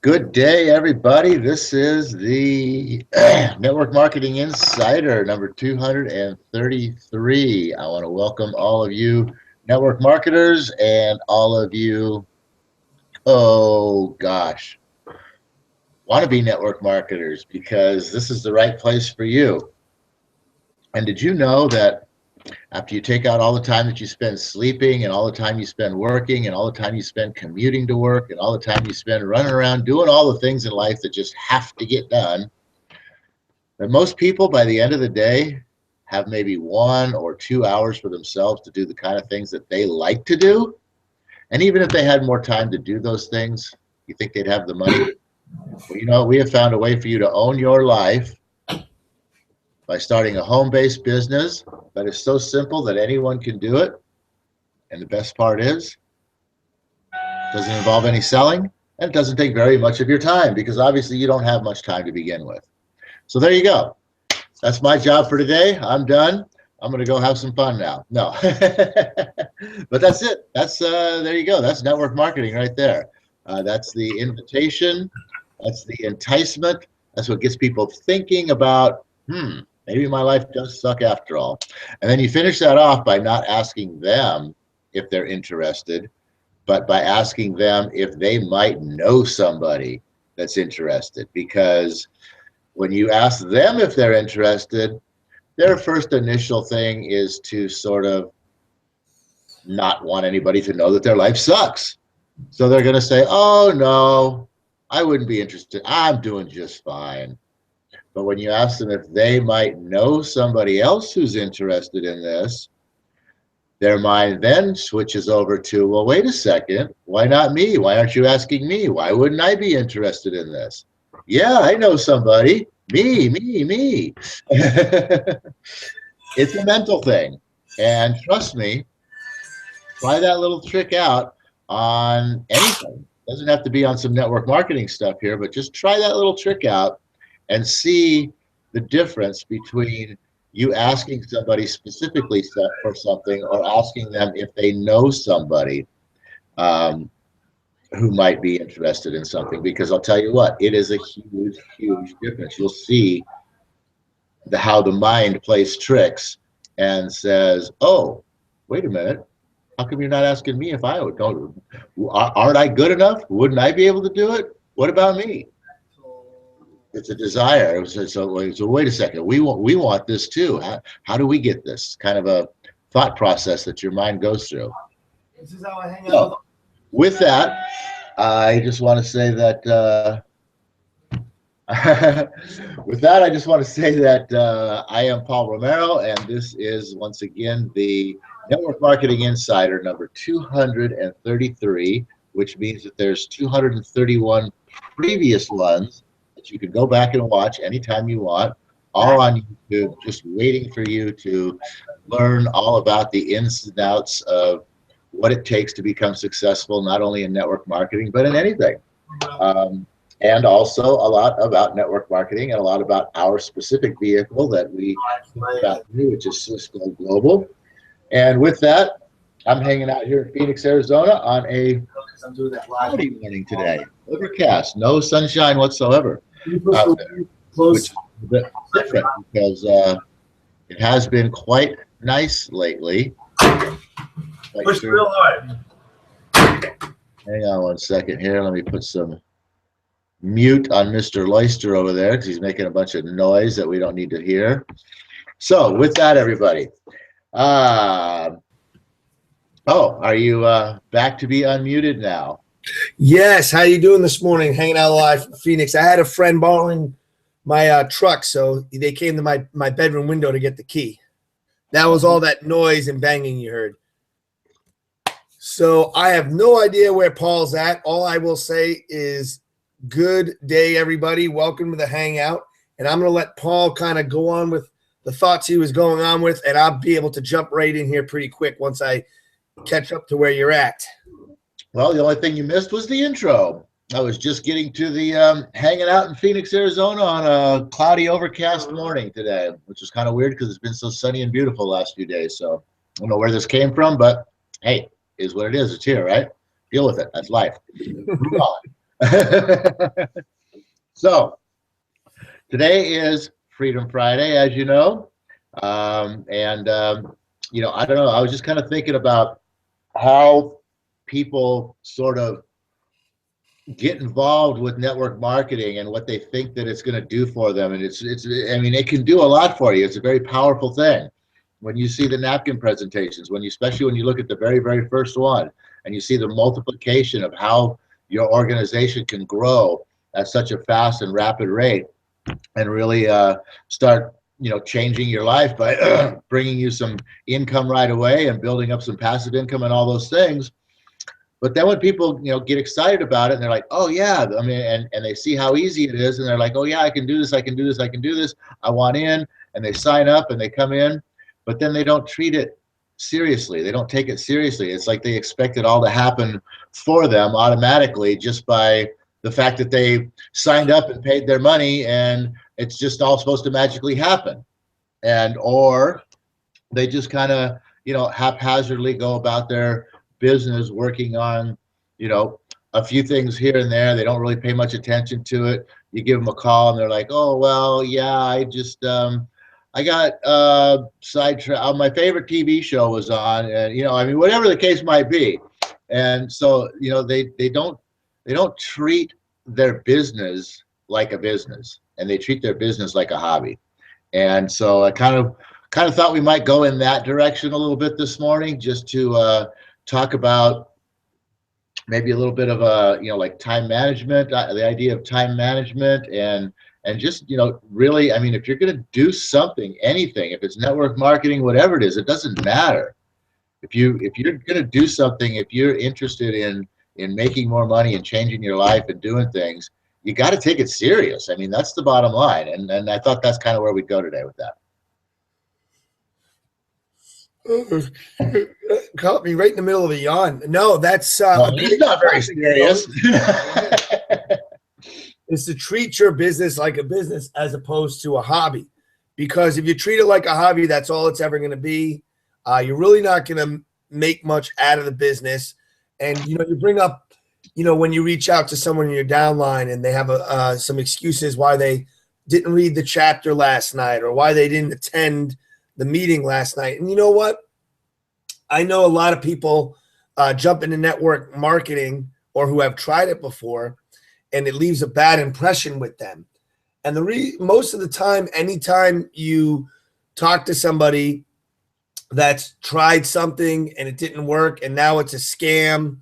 Good day, everybody. This is the Network Marketing Insider number 233. I want to welcome all of you network marketers and all of you, wannabe network marketers, because this is the right place for you. And did you know that after you take out all the time that you spend sleeping and all the time you spend working and all the time you spend commuting to work and all the time you spend running around doing all the things in life that just have to get done, that most people by the end of the day have maybe 1 or 2 hours for themselves to do the kind of things that they like to do? And even if they had more time to do those things, you think they'd have the money? Well, we have found a way for you to own your life by starting a home-based business that is so simple that anyone can do it. And the best part is, it doesn't involve any selling, and it doesn't take very much of your time, because obviously you don't have much time to begin with. So there you go. That's my job for today. I'm done. I'm going to go have some fun now. No, but that's it. That's there you go. That's network marketing right there. That's the invitation. That's the enticement. That's what gets people thinking about, maybe my life does suck after all. And then you finish that off by not asking them if they're interested, but by asking them if they might know somebody that's interested. Because when you ask them if they're interested, their first initial thing is to sort of not want anybody to know that their life sucks. So they're going to say, oh, no, I wouldn't be interested. I'm doing just fine. But when you ask them if they might know somebody else who's interested in this, their mind then switches over to, well, wait a second, why not me? Why aren't you asking me? Why wouldn't I be interested in this? Yeah, I know somebody. Me. It's a mental thing. And trust me, try that little trick out on anything. It doesn't have to be on some network marketing stuff here, but just try that little trick out and see the difference between you asking somebody specifically for something or asking them if they know somebody who might be interested in something. Because I'll tell you what, it is a huge, huge difference. You'll see how the mind plays tricks and says, oh, wait a minute, how come you're not asking me if I would? Aren't I good enough? Wouldn't I be able to do it? What about me? It's a desire. So wait a second. We want this too. How do we get this? Kind of a thought process that your mind goes through. This is how I hang out. With that, I just want to say that. With that, I just want to say that I am Paul Romero, and this is once again the Network Marketing Insider number 233, which means that there's 231 previous ones that you can go back and watch anytime you want, all on YouTube, just waiting for you to learn all about the ins and outs of what it takes to become successful, not only in network marketing, but in anything. And also a lot about network marketing and a lot about our specific vehicle that we talk about, which is Cisco Global. And with that, I'm hanging out here in Phoenix, Arizona on a cloudy morning today. Overcast, no sunshine whatsoever out there, which is a bit different because it has been quite nice lately. Push real hard. Hang on one second here. Let me put some mute on Mr. Leister over there because he's making a bunch of noise that we don't need to hear. So with that, everybody, are you back to be unmuted now? Yes. How you doing this morning? Hanging out live in Phoenix. I had a friend borrowing my truck, so they came to my bedroom window to get the key. That was all that noise and banging you heard. So I have no idea where Paul's at. All I will say is good day, everybody. Welcome to the Hangout. And I'm going to let Paul kind of go on with the thoughts he was going on with, and I'll be able to jump right in here pretty quick once I catch up to where you're at. Well, the only thing you missed was the intro. I was just getting to the hanging out in Phoenix, Arizona on a cloudy, overcast morning today, which is kind of weird because it's been so sunny and beautiful the last few days. So I don't know where this came from, but hey, is what it is. It's here, right? Deal with it. That's life. Move on. So today is Freedom Friday, as you know. I don't know, I was just kind of thinking about how people sort of get involved with network marketing and what they think that it's going to do for them. And I mean, it can do a lot for you. It's a very powerful thing. When you see the napkin presentations, especially when you look at the very, very first one and you see the multiplication of how your organization can grow at such a fast and rapid rate and really start, changing your life by bringing you some income right away and building up some passive income and all those things. But then when people, get excited about it and they're like, oh yeah, I mean, and they see how easy it is and they're like, oh yeah, I can do this, I can do this, I can do this, I want in, and they sign up and they come in, but then they don't treat it seriously. They don't take it seriously. It's like they expect it all to happen for them automatically just by the fact that they signed up and paid their money, and it's just all supposed to magically happen. Or they just kind of, haphazardly go about their business working on, a few things here and there. They don't really pay much attention to it. You give them a call and they're like, oh, well, yeah, I got sidetracked. My favorite TV show was on, and, I mean, whatever the case might be. And so, they don't treat their business like a business, and they treat their business like a hobby. And so I kind of thought we might go in that direction a little bit this morning, just to talk about maybe a little bit of like time management, the idea of time management, and just, really, I mean, if you're going to do something, anything, if it's network marketing, whatever it is, it doesn't matter. If you're going to do something, if you're interested in making more money and changing your life and doing things, you got to take it serious. I mean, that's the bottom line. And I thought that's kind of where we'd go today with that. Caught me right in the middle of a yawn. No, that's it's not very serious. Is to treat your business like a business as opposed to a hobby. Because if you treat it like a hobby, that's all it's ever going to be. You're really not going to make much out of the business. And, you bring up, when you reach out to someone in your downline and they have some excuses why they didn't read the chapter last night or why they didn't attend the meeting last night. And you know what? I know a lot of people jump into network marketing or who have tried it before, and it leaves a bad impression with them. And most of the time, anytime you talk to somebody that's tried something and it didn't work and now it's a scam,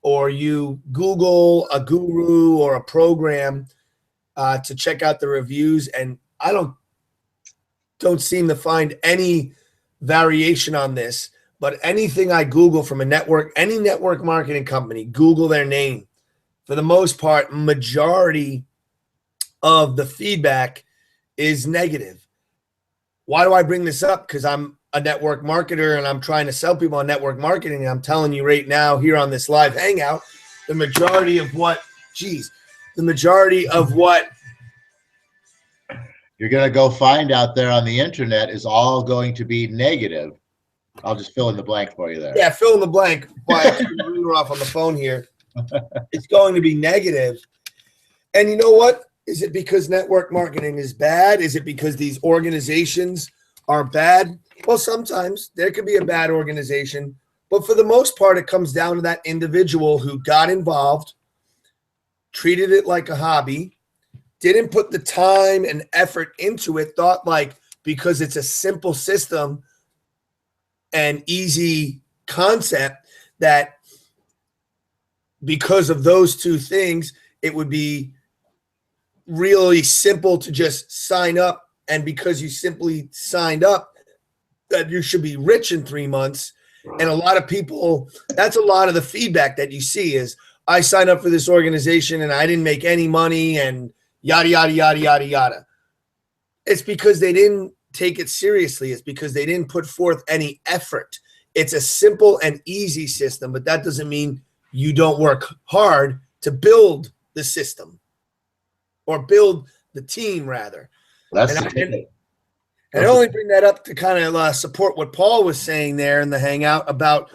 or you Google a guru or a program to check out the reviews, and I don't seem to find any variation on this, but anything I Google from any network marketing company, Google their name. For the most part, majority of the feedback is negative. Why do I bring this up? Because I'm a network marketer and I'm trying to sell people on network marketing. And I'm telling you right now here on this live hangout, the majority of what you're going to go find out there on the internet is all going to be negative. I'll just fill in the blank for you there. Yeah, fill in the blank. But we're off on the phone here. It's going to be negative. And you know what? Is it because network marketing is bad? Is it because these organizations are bad? Well, sometimes there could be a bad organization, but for the most part, it comes down to that individual who got involved, treated it like a hobby, didn't put the time and effort into it, thought like because it's a simple system and easy concept that because of those two things, it would be really simple to just sign up. And because you simply signed up, that you should be rich in 3 months. And a lot of people, that's a lot of the feedback that you see is, I signed up for this organization and I didn't make any money and yada, yada, yada, yada, yada. It's because they didn't take it seriously. It's because they didn't put forth any effort. It's a simple and easy system, but that doesn't mean you don't work hard to build the system or build the team, rather. And I only bring that up to kind of support what Paul was saying there in the hangout about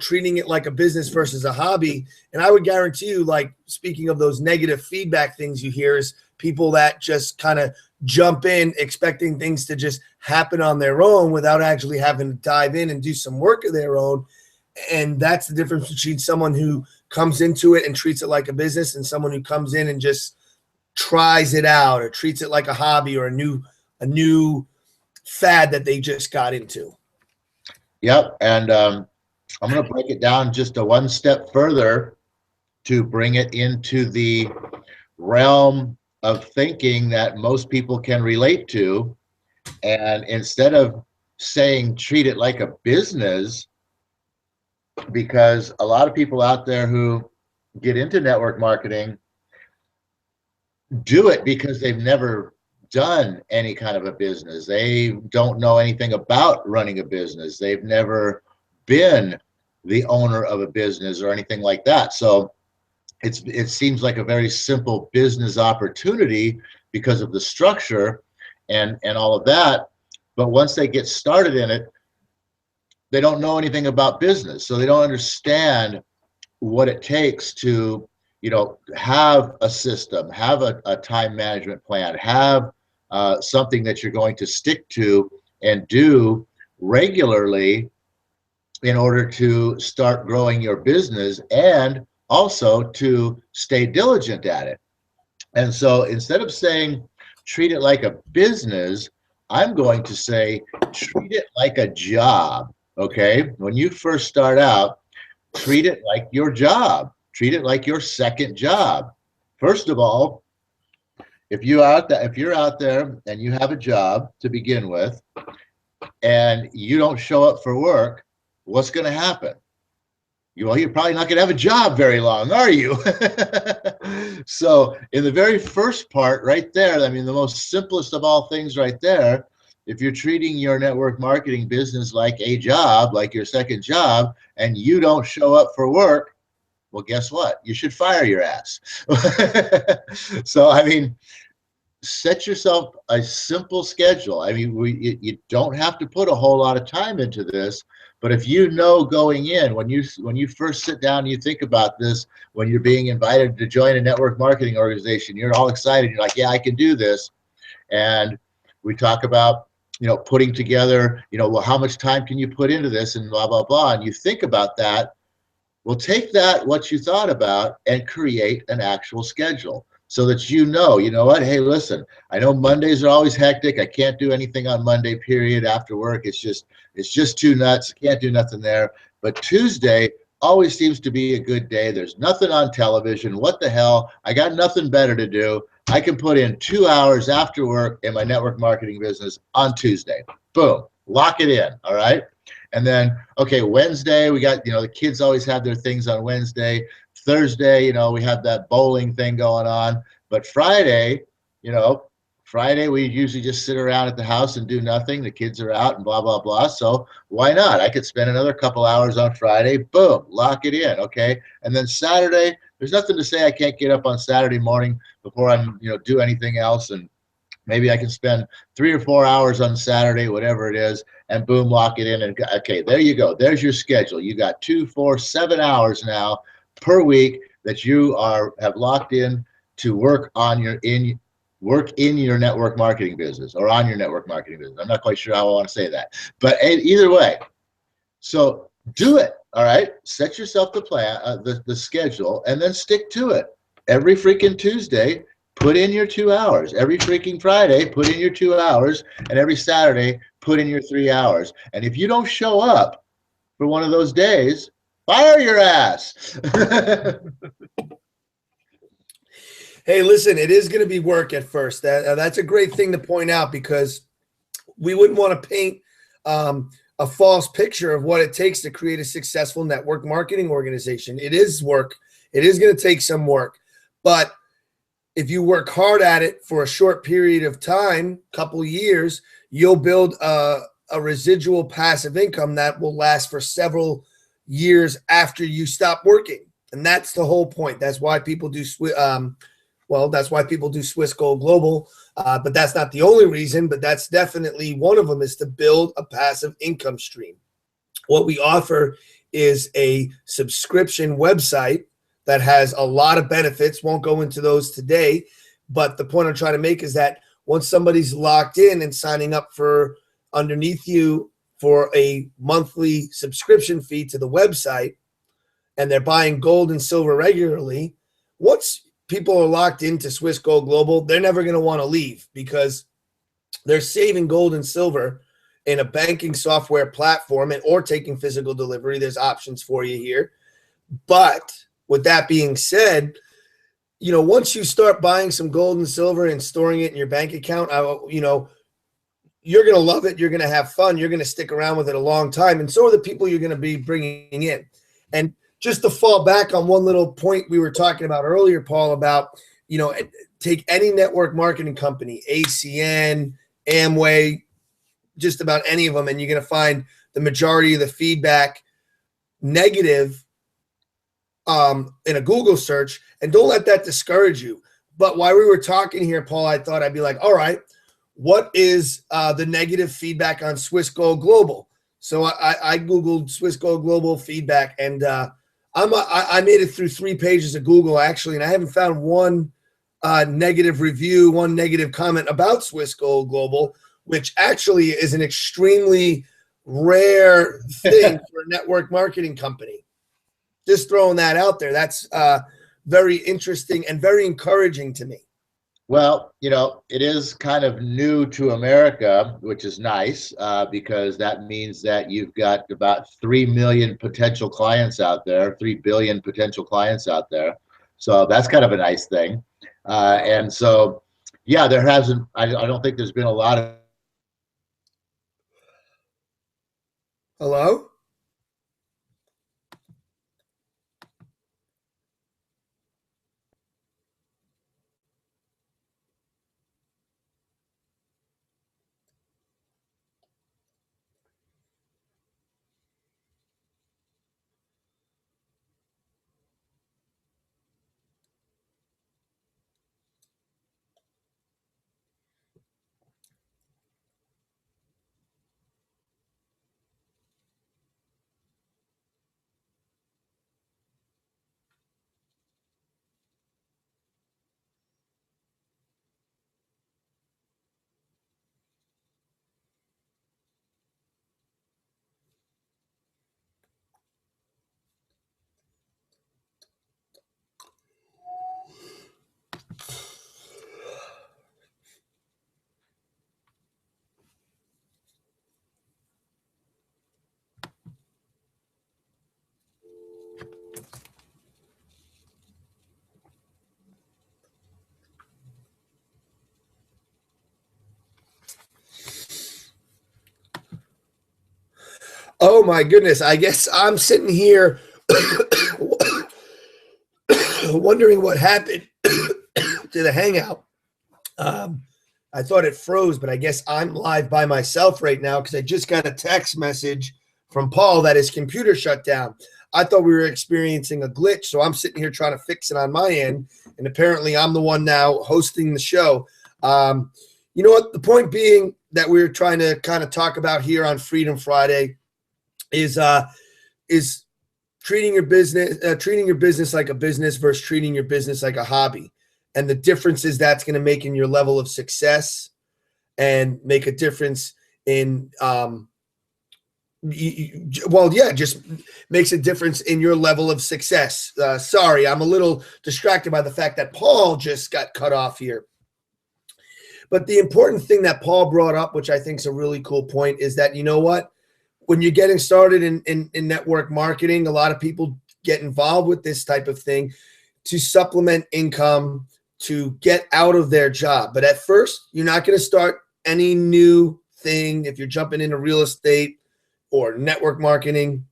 treating it like a business versus a hobby. And I would guarantee you, like, speaking of those negative feedback things you hear, is people that just kind of jump in expecting things to just happen on their own without actually having to dive in and do some work of their own. And that's the difference between someone who comes into it and treats it like a business and someone who comes in and just tries it out or treats it like a hobby or a new fad that they just got into. Yep. And I'm going to break it down just a one step further to bring it into the realm of thinking that most people can relate to. And instead of saying treat it like a business, because a lot of people out there who get into network marketing do it because they've never done any kind of a business. They don't know anything about running a business. They've never been the owner of a business or anything like that. So it seems like a very simple business opportunity because of the structure and all of that. But once they get started in it, they don't know anything about business. So they don't understand what it takes to, have a system, have a time management plan, have something that you're going to stick to and do regularly in order to start growing your business and also to stay diligent at it. And so instead of saying treat it like a business, I'm going to say treat it like a job. Okay, when you first start out, treat it like your job. Treat it like your second job. First of all, if you're out there and you have a job to begin with, and you don't show up for work, what's going to happen? You're probably not going to have a job very long, are you? So in the very first part right there, I mean, the most simplest of all things right there, if you're treating your network marketing business like a job, like your second job, and you don't show up for work, well, guess what? You should fire your ass. So, I mean, set yourself a simple schedule. I mean, you don't have to put a whole lot of time into this, but if you know going in, when you first sit down and you think about this, when you're being invited to join a network marketing organization, you're all excited. You're like, yeah, I can do this. And we talk about, putting together, well, how much time can you put into this and blah, blah, blah. And you think about that. Well, take that, what you thought about, and create an actual schedule so that you know what, hey, listen, I know Mondays are always hectic. I can't do anything on Monday, period, after work. It's just too nuts. I can't do nothing there. But Tuesday always seems to be a good day. There's nothing on television. What the hell? I got nothing better to do. I can put in 2 hours after work in my network marketing business on Tuesday. Boom, lock it in, all right? And then, okay, Wednesday, we got, the kids always have their things on Wednesday. Thursday, we have that bowling thing going on. But Friday, we usually just sit around at the house and do nothing. The kids are out and blah, blah, blah. So why not? I could spend another couple hours on Friday. Boom, lock it in, okay? And then Saturday, there's nothing to say I can't get up on Saturday morning before I'm, do anything else. And maybe I can spend 3 or 4 hours on Saturday, whatever it is, and boom, lock it in. And okay, there you go. There's your schedule. You got 2, 4, 7 hours now per week that you have locked in to work in your network marketing business or on your network marketing business. I'm not quite sure how I want to say that, but either way. So do it. All right. Set yourself the plan, the schedule, and then stick to it. Every freaking Tuesday, put in your 2 hours. Every freaking Friday, put in your 2 hours, and every Saturday, put in your 3 hours. And if you don't show up for one of those days, fire your ass. Hey, listen, it is going to be work at first. That's a great thing to point out, because we wouldn't want to paint a false picture of what it takes to create a successful network marketing organization. It is work. It is going to take some work. But if you work hard at it for a short period of time, couple years, you'll build a residual passive income that will last for several years after you stop working. And that's the whole point. That's why people do that's why people do Swiss Gold Global, but that's not the only reason, but that's definitely one of them, is to build a passive income stream. What we offer is a subscription website that has a lot of benefits. Won't go into those today, but the point I'm trying to make is that once somebody's locked in and signing up for underneath you for a monthly subscription fee to the website, and they're buying gold and silver regularly, once people are locked into Swiss Gold Global, they're never going to want to leave because they're saving gold and silver in a banking software platform or taking physical delivery. There's options for you here. But with that being said, once you start buying some gold and silver and storing it in your bank account, you're going to love it. You're going to have fun. You're going to stick around with it a long time. And so are the people you're going to be bringing in. And just to fall back on one little point we were talking about earlier, Paul, about, take any network marketing company, ACN, Amway, just about any of them, and you're going to find the majority of the feedback negative in a Google search. And don't let that discourage you. But while we were talking here, Paul, I thought I'd be like, all right, what is the negative feedback on Swiss Gold Global? So I Googled Swiss Gold Global feedback, and I made it through 3 pages of Google, actually, and I haven't found one negative review, one negative comment about Swiss Gold Global, which actually is an extremely rare thing for a network marketing company. Just throwing that out there. That's very interesting and very encouraging to me. Well, it is kind of new to America, which is nice because that means that you've got about 3 million potential clients out there, 3 billion potential clients out there. So that's kind of a nice thing. And so, yeah, there hasn't, I don't think there's been a lot of. Hello? Oh my goodness. I guess I'm sitting here wondering what happened to the Hangout. I thought it froze, but I guess I'm live by myself right now because I just got a text message from Paul that his computer shut down. I thought we were experiencing a glitch, so I'm sitting here trying to fix it on my end, and apparently I'm the one now hosting the show. You know what? The point being that we're trying to kind of talk about here on Freedom Friday is treating your business like a business versus treating your business like a hobby, and the differences that's going to make in your level of success and make a difference in just makes a difference in your level of success. Sorry, I'm a little distracted by the fact that Paul just got cut off here. But the important thing that Paul brought up, which I think is a really cool point, is that, you know what? When you're getting started in network marketing, a lot of people get involved with this type of thing to supplement income, to get out of their job. But at first, you're not going to start any new thing. If you're jumping into real estate or network marketing,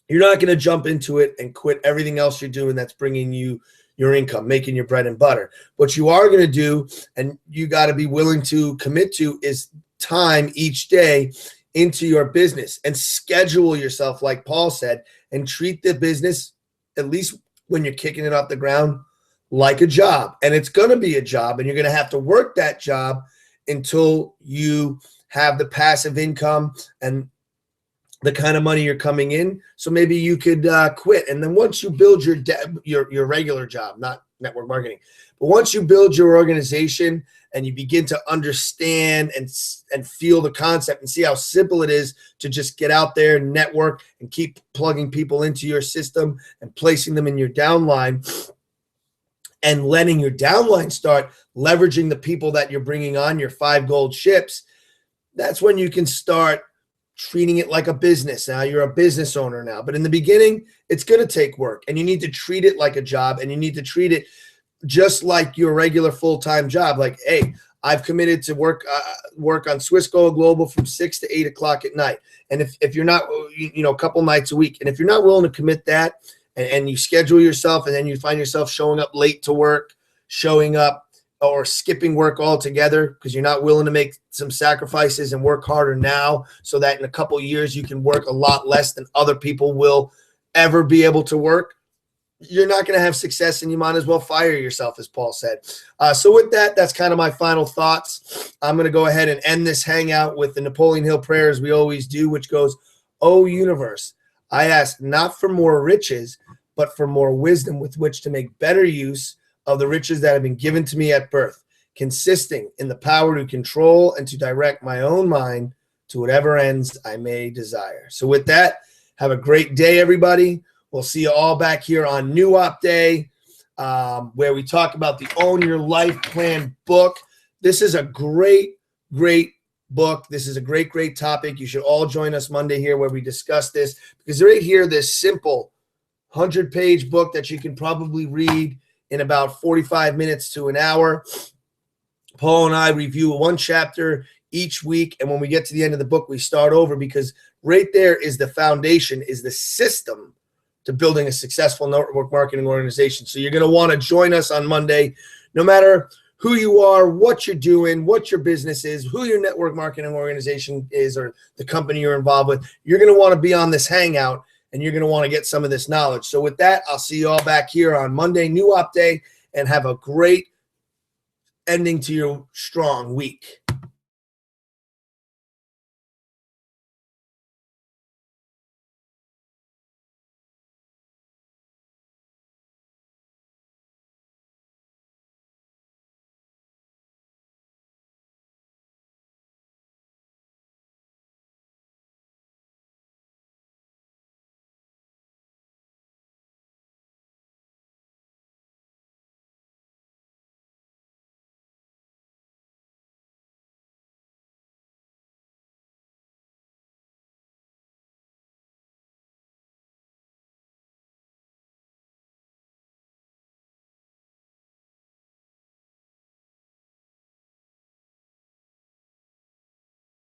you're not going to jump into it and quit everything else you're doing that's bringing you your income, making your bread and butter. What you are going to do, and you got to be willing to commit to, is time each day into your business and schedule yourself, like Paul said, and treat the business, at least when you're kicking it off the ground, like a job. And it's going to be a job, and you're going to have to work that job until you have the passive income and the kind of money you're coming in. So maybe you could quit. And then once you build your regular job, not network marketing, but once you build your organization and you begin to understand and feel the concept and see how simple it is to just get out there and network and keep plugging people into your system and placing them in your downline and letting your downline start leveraging the people that you're bringing on, your 5 gold ships, that's when you can start treating it like a business. Now you're a business owner now, but in the beginning, it's going to take work, and you need to treat it like a job, and you need to treat it just like your regular full-time job. Like, hey, I've committed to work on Swiss Gold Global from 6 to 8 o'clock at night. And if you're not, a couple nights a week, and if you're not willing to commit that, and you schedule yourself, and then you find yourself showing up late to work, showing up or skipping work altogether because you're not willing to make some sacrifices and work harder now so that in a couple of years you can work a lot less than other people will ever be able to work, you're not going to have success, and you might as well fire yourself, as Paul said. So with that, that's kind of my final thoughts. I'm going to go ahead and end this hangout with the Napoleon Hill prayer, as we always do, which goes, "O universe, I ask not for more riches, but for more wisdom with which to make better use of the riches that have been given to me at birth, consisting in the power to control and to direct my own mind to whatever ends I may desire." So with that, have a great day, everybody. We'll see you all back here on New Op Day, where we talk about the Own Your Life Plan book. This is a great, great book. This is a great, great topic. You should all join us Monday here where we discuss this, because right here, this simple 100-page book that you can probably read in about 45 minutes to an hour. Paul and I review one chapter each week, and when we get to the end of the book, we start over, because right there is the foundation, is the system to building a successful network marketing organization. So you're going to want to join us on Monday, no matter who you are, what you're doing, what your business is, who your network marketing organization is, or the company you're involved with. You're going to want to be on this hangout, and you're going to want to get some of this knowledge. So with that, I'll see you all back here on Monday, New Op Day, and have a great ending to your strong week.